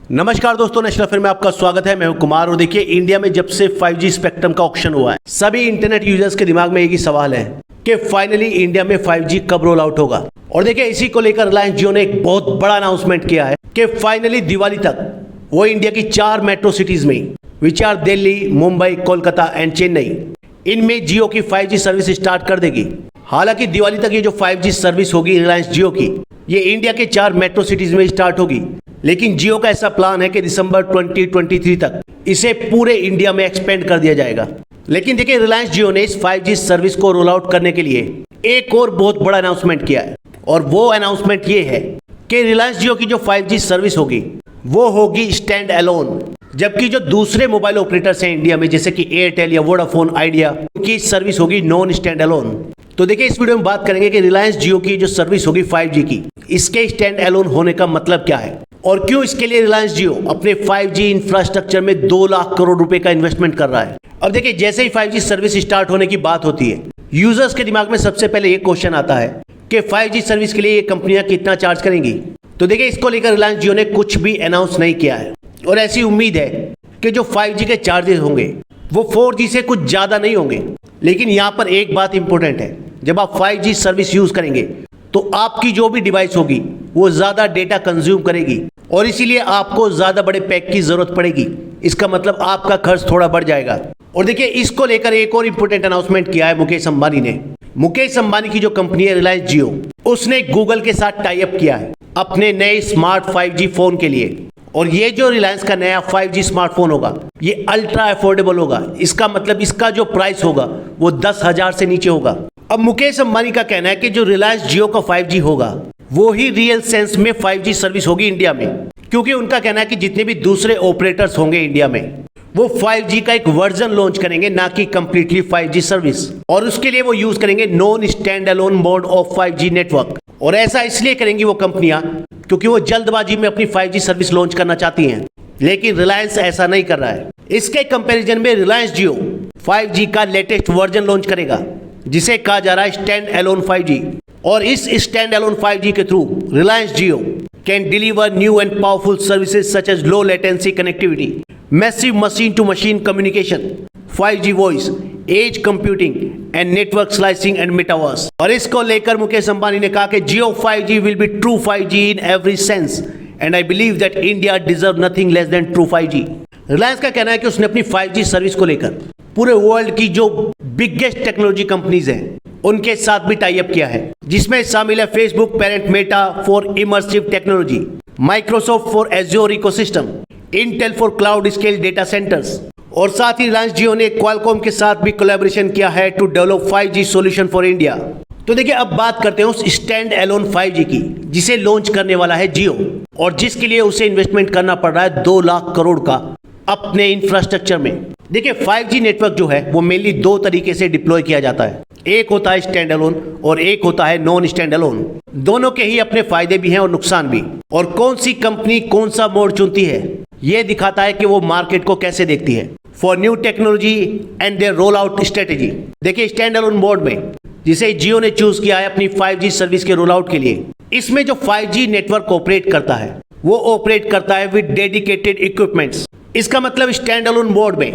नमस्कार दोस्तों, national film में आपका स्वागत है। मैं हूं कुमार और देखिए, इंडिया में जब से 5G स्पेक्ट्रम का ऑक्शन हुआ है, सभी इंटरनेट यूजर्स के दिमाग में एक ही सवाल है कि फाइनली इंडिया में 5G कब रोल आउट होगा। और देखिए, इसी को लेकर रिलायंस जियो ने एक बहुत बड़ा अनाउंसमेंट किया है कि फाइनली दिवाली तक वो इंडिया की 4 मेट्रो सिटीज में, which are Delhi, Mumbai, Kolkata and Chennai, इनमें जियो की 5G सर्विस स्टार्ट कर देगी। हालांकि दिवाली तक ये जो 5G सर्विस होगी रिलायंस जियो की, ये इंडिया के 4 मेट्रो सिटीज में स्टार्ट होगी, लेकिन जियो का ऐसा प्लान है कि दिसंबर 2023 तक इसे पूरे इंडिया में एक्सपेंड कर दिया जाएगा। लेकिन देखिए, रिलायंस जियो ने इस 5G सर्विस को रोल आउट करने के लिए एक और बहुत बड़ा अनाउंसमेंट किया है, और वो अनाउंसमेंट ये है कि रिलायंस जियो की जो 5G सर्विस होगी वो होगी स्टैंड अलोन, जबकि जो दूसरे मोबाइल ऑपरेटर्स हैं इंडिया में, जैसे कि एयरटेल या वोडाफोन आइडिया, की सर्विस होगी नॉन स्टैंड अलोन। तो देखिए, इस वीडियो में बात करेंगे कि रिलायंस जियो की जो सर्विस होगी 5G की, इसके स्टैंड अलोन होने का मतलब क्या है और क्यों इसके लिए रिलायंस जियो अपने 5G इंफ्रास्ट्रक्चर में 2 लाख करोड़ रुपए का इन्वेस्टमेंट कर रहा है। अब देखिए, जैसे ही 5G सर्विस स्टार्ट होने की बात होती है, यूजर्स के दिमाग में सबसे पहले ये क्वेश्चन आता है कि 5G सर्विस के लिए ये कंपनियां कितना चार्ज करेंगी। तो देखिए, इसको लेकर रिलायंस जियो ने कुछ भी अनाउंस नहीं किया है, और ऐसी उम्मीद है कि जो 5G के चार्जेस होंगे वो 4G से कुछ ज्यादा नहीं होंगे। लेकिन यहाँ पर एक बात इंपॉर्टेंट है, जब आप 5G सर्विस यूज करेंगे तो आपकी जो भी डिवाइस होगी वो ज्यादा डेटा कंज्यूम करेगी, और इसीलिए आपको ज्यादा बड़े पैक की जरूरत पड़ेगी। इसका मतलब आपका खर्च थोड़ा बढ़ जाएगा। और देखिए, इसको लेकर एक और इंपॉर्टेंट अनाउंसमेंट किया है मुकेश अंबानी ने। मुकेश अंबानी की जो कंपनी है रिलायंस जियो, उसने गूगल के साथ टाई अप किया है अपने नए स्मार्ट 5G फोन के लिए। और ये जो रिलायंस का नया 5G स्मार्टफोन होगा, ये अल्ट्रा अफोर्डेबल होगा। इसका मतलब इसका जो प्राइस होगा वो 10,000 से नीचे होगा। अब मुकेश अंबानी का कहना है कि जो रिलायंस जियो का 5G होगा वो ही रियल सेंस में 5G सर्विस होगी इंडिया में, क्योंकि उनका कहना है कि जितने भी दूसरे ऑपरेटर्स होंगे इंडिया में, वो 5G का एक वर्जन लॉन्च करेंगे, ना कि कंप्लीटली 5G सर्विस। और उसके लिए वो यूज करेंगे non stand alone mode of 5G network. और ऐसा इसलिए करेंगी वो कंपनियां क्योंकि वो जल्दबाजी में अपनी 5G सर्विस लॉन्च करना चाहती हैं, लेकिन रिलायंस ऐसा नहीं कर रहा है। इसके कंपैरिजन में रिलायंस जियो 5G का लेटेस्ट वर्जन लॉन्च करेगा, जिसे कहा जा रहा है स्टैंड अलोन 5G। और इस स्टैंड अलोन 5G के through Reliance Jio can deliver new and powerful services such as low latency connectivity, massive machine to machine communication, 5G voice, edge computing and network slicing and metaverse. और इसको लेकर मुकेश अंबानी ने कहा कि Jio 5G will be true 5G in every sense and I believe that India deserve nothing less than true 5G। Reliance का कहना है कि उसने अपनी 5G सर्विस को लेकर पूरे वर्ल्ड की जो बिगेस्ट टेक्नोलॉजी कंपनीज हैं उनके साथ भी टाई अप किया है, जिसमें शामिल है Facebook parent Meta for immersive technology, Microsoft for azure ecosystem, Intel for cloud scale data centres. और साथ ही रिलायंस जियो ने क्वालकॉम के साथ भी कोलैबोरेशन किया है to develop 5G solution for India. तो देखिए, अब बात करते हैं उस स्टैंड अलोन 5G की, जिसे लॉन्च करने वाला है जियो, और जिसके लिए उसे इन्वेस्टमेंट करना पड़ रहा है 2 लाख करोड़ का अपने इंफ्रास्ट्रक्चर में। देखिए, 5G नेटवर्क जो है वो मेनली 2 तरीके से डिप्लॉय किया जाता है। एक होता है स्टैंड अलोन और एक होता है नॉन स्टैंड अलोन। दोनों के ही अपने फायदे भी हैं और नुकसान भी। और कौन सी कंपनी कौन सा मोड चुनती है, ये दिखाता है कि वो मार्केट को कैसे देखती है। For new technology and their roll out strategy, देखिए स्टैंड अलोन मोड में, जिसे जियो ने चूज किया है अपनी 5G सर्विस के रोल आउट के लिए, इसमें जो 5G नेटवर्क ऑपरेट करता है वो ऑपरेट करता है विद डेडिकेटेड इक्विपमेंट्स। इसका मतलब स्टैंड अलोन मोड में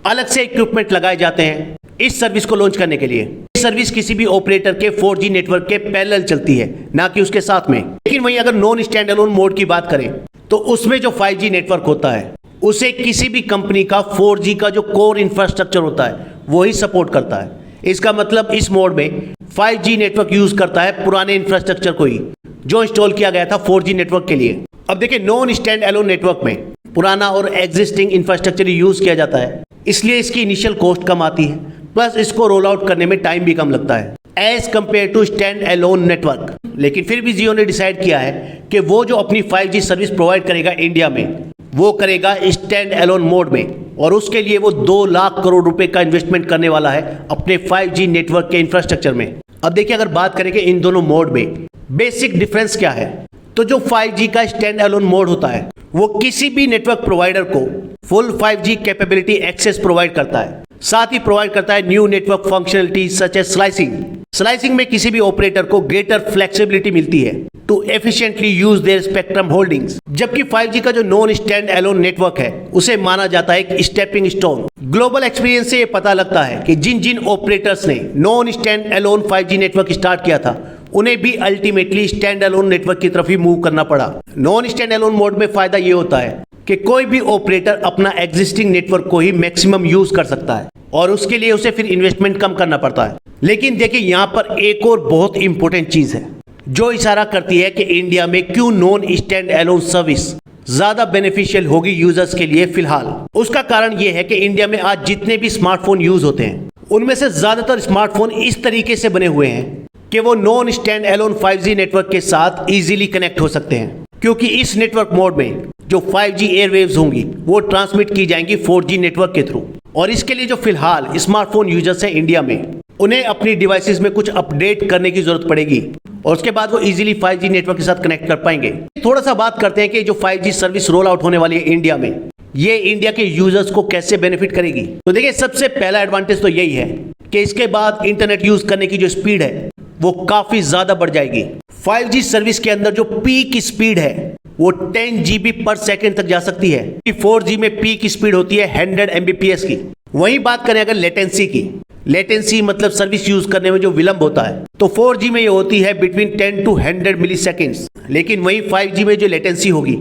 अलग से इक्विपमेंट लगाए जाते हैं इस सर्विस को लॉन्च करने के लिए। ये सर्विस किसी भी ऑपरेटर के 4G नेटवर्क के पैरेलल चलती है, ना कि उसके साथ में। लेकिन वहीं अगर नॉन स्टैंड अलोन मोड की बात करें तो उसमें जो 5G नेटवर्क होता है उसे किसी भी कंपनी का 4G का जो कोर इंफ्रास्ट्रक्चर होता है वो ही सपोर्ट करता है। इसका मतलब इस मोड में 5G नेटवर्क यूज करता है पुराने इंफ्रास्ट्रक्चर को ही, जो इंस्टॉल किया गया था 4G नेटवर्क के लिए। अब देखिए, नॉन स्टैंड अलोन नेटवर्क में पुराना और एग्जिस्टिंग इंफ्रास्ट्रक्चर यूज किया जाता है, इसलिए इसकी इनिशियल कॉस्ट कम आती है, प्लस इसको रोल आउट करने में टाइम भी कम लगता है as compare to stand alone network. लेकिन फिर भी जियो ने डिसाइड किया है कि वो जो अपनी 5G सर्विस प्रोवाइड करेगा इंडिया में, वो करेगा स्टैंड अलोन मोड में, और उसके लिए वो 2 लाख करोड़ रुपए का इन्वेस्टमेंट करने वाला है अपने 5G नेटवर्क के इंफ्रास्ट्रक्चर में। अब देखिए, अगर बात करें कि इन दोनों मोड में बेसिक डिफरेंस क्या है, तो जो 5G का स्टैंड अलोन मोड होता है वो किसी भी नेटवर्क प्रोवाइडर को full 5G capability access provide करता है, साथ ही प्रोवाइड करता है new network functionality such as slicing. Slicing में किसी भी ऑपरेटर को ग्रेटर फ्लेक्सिबिलिटी मिलती है to efficiently use their spectrum holdings। जबकि 5G का जो नॉन स्टैंड एलोन नेटवर्क है उसे माना जाता है एक स्टेपिंग स्टोन। ग्लोबल एक्सपीरियंस से ये पता लगता है कि जिन जिन ऑपरेटर्स ने non stand alone 5G network start किया था उन्हें भी अल्टीमेटली स्टैंड एलोन नेटवर्क की तरफ ही मूव करना पड़ा। नॉन स्टैंड एलोन मोड में फायदा ये होता है कि कोई भी ऑपरेटर अपना एग्जिस्टिंग नेटवर्क को ही मैक्सिमम यूज कर सकता है और उसके लिए उसे फिर इन्वेस्टमेंट कम करना पड़ता है। लेकिन देखिए यहाँ पर एक और बहुत इंपॉर्टेंट चीज है जो इशारा करती है कि इंडिया में क्यों नॉन स्टैंड एलोन सर्विस ज्यादा बेनिफिशियल होगी यूजर्स के लिए फिलहाल। उसका कारण यह है कि इंडिया में आज जितने भी स्मार्टफोन यूज होते हैं उनमें से ज्यादातर स्मार्टफोन इस तरीके से बने हुए हैं कि वो non stand alone 5G network के साथ इजीली कनेक्ट हो सकते हैं, क्योंकि इस नेटवर्क मोड में जो 5G एयरवेव्स होंगी वो ट्रांसमिट की जाएंगी 4G नेटवर्क के थ्रू। और इसके लिए जो फिलहाल स्मार्टफोन यूजर्स हैं इंडिया में उन्हें अपनी डिवाइसेस में कुछ अपडेट करने की जरूरत पड़ेगी और उसके बाद वो इजीली 5G नेटवर्क के साथ कनेक्ट कर पाएंगे। थोड़ा सा बात करते हैं कि जो 5G सर्विस रोल आउट होने वाली है इंडिया में, ये इंडिया के यूजर्स को कैसे बेनिफिट करेगी। तो देखिए सबसे पहला एडवांटेज तो यही है कि इसके बाद इंटरनेट यूज करने की जो स्पीड है वो काफी ज्यादा बढ़ जाएगी। 5G सर्विस के अंदर जो पीक स्पीड है वो 10 GB पर सेकेंड तक जा सकती है। 4G में पीक स्पीड होती है 100 Mbps की। वहीं बात करें अगर लेटेंसी की, लेटेंसी मतलब सर्विस यूज करने में जो विलंब होता है, तो 4G में ये होती है बिटवीन 10 to 100 मिली सेकेंड्स। लेकिन वहीं 5G में जो लेटेंसी होगी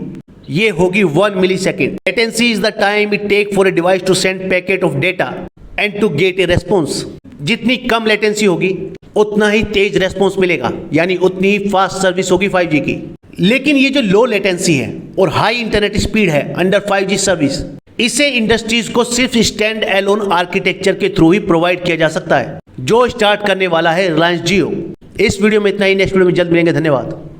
ये होगी 1 millisecond. Latency is the time it take for a device to send packet of data and to get a response. जितनी कम लेटेंसी होगी उतना ही तेज रेस्पॉन्स मिलेगा, यानी उतनी ही फास्ट सर्विस होगी 5G की। लेकिन ये जो लो लेटेंसी है और हाई इंटरनेट स्पीड है अंडर 5G सर्विस, इसे इंडस्ट्रीज को सिर्फ स्टैंड एलोन आर्किटेक्चर के थ्रू ही प्रोवाइड किया जा सकता है, जो स्टार्ट करने वाला है रिलायंस जियो। इस वीडियो में इतना ही, नेक्स्ट वीडियो में जल्द मिलेंगे। धन्यवाद।